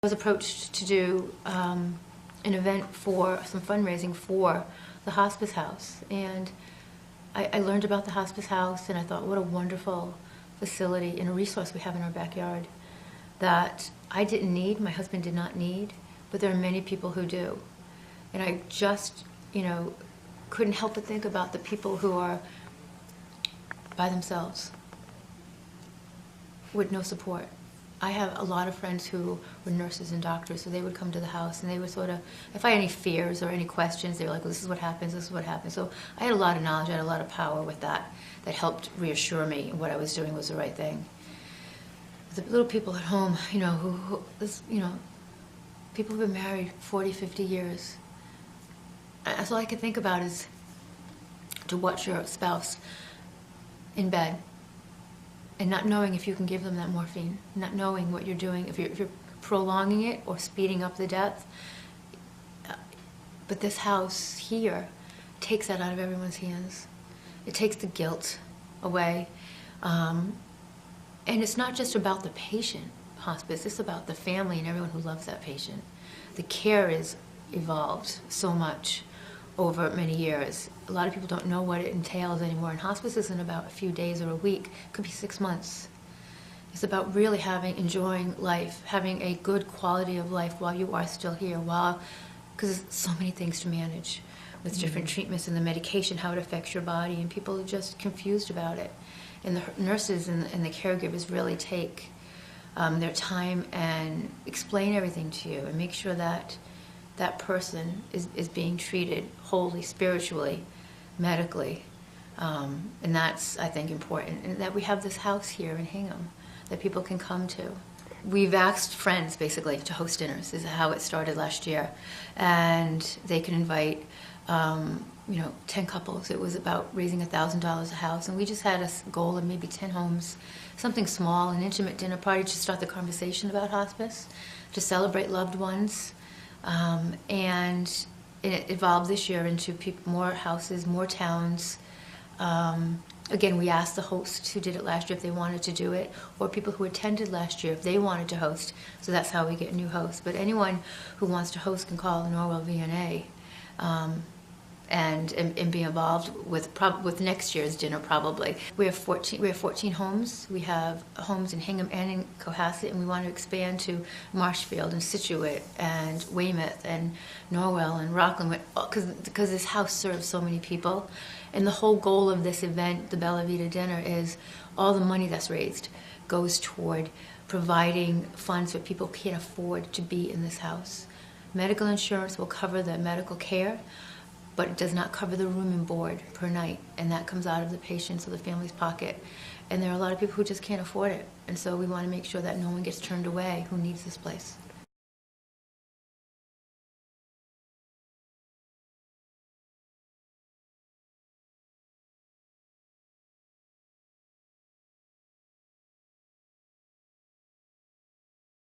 I was approached to do an event for some fundraising for the hospice house, and I learned about the hospice house, and I thought, what a wonderful facility and a resource we have in our backyard that I didn't need, my husband did not need, but there are many people who do. And I just, couldn't help but think about the people who are by themselves with no support. I have a lot of friends who were nurses and doctors, so they would come to the house and they would sort of, if I had any fears or any questions, they were like, well, this is what happens, this is what happens. So I had a lot of knowledge, I had a lot of power with that helped reassure me what I was doing was the right thing. The little people at home, people who've been married 40, 50 years. That's all I could think about is to watch your spouse in bed and not knowing if you can give them that morphine, not knowing what you're doing, if you're prolonging it or speeding up the death. But this house here takes that out of everyone's hands. It takes the guilt away. And it's not just about the patient, hospice, it's about the family and everyone who loves that patient. The care is evolved so much over many years. A lot of people don't know what it entails anymore, and hospice isn't about a few days or a week, it could be 6 months. It's about really enjoying life, having a good quality of life while you are still here, because there's so many things to manage with different treatments and the medication, how it affects your body, and people are just confused about it. And the nurses and the caregivers really take their time and explain everything to you and make sure that that person is being treated wholly, spiritually, medically. And that's, I think, important. And that we have this house here in Hingham that people can come to. We've asked friends, basically, to host dinners. This is how it started last year. And they can invite 10 couples. It was about raising $1,000 a house, and we just had a goal of maybe 10 homes, something small, an intimate dinner party to start the conversation about hospice, to celebrate loved ones, and it evolved this year into more houses, more towns. Again, we asked the hosts who did it last year if they wanted to do it, or people who attended last year if they wanted to host, so that's how we get new hosts. But anyone who wants to host can call the Norwell VNA. And be involved with next year's dinner probably. We have 14 homes. We have homes in Hingham and in Cohasset, and we want to expand to Marshfield and Scituate and Weymouth and Norwell and Rockland, because this house serves so many people. And the whole goal of this event, the Bella Vita dinner, is all the money that's raised goes toward providing funds for people who can't afford to be in this house. Medical insurance will cover the medical care, but it does not cover the room and board per night, and that comes out of the patient's or the family's pocket. And there are a lot of people who just can't afford it, and so we want to make sure that no one gets turned away who needs this place.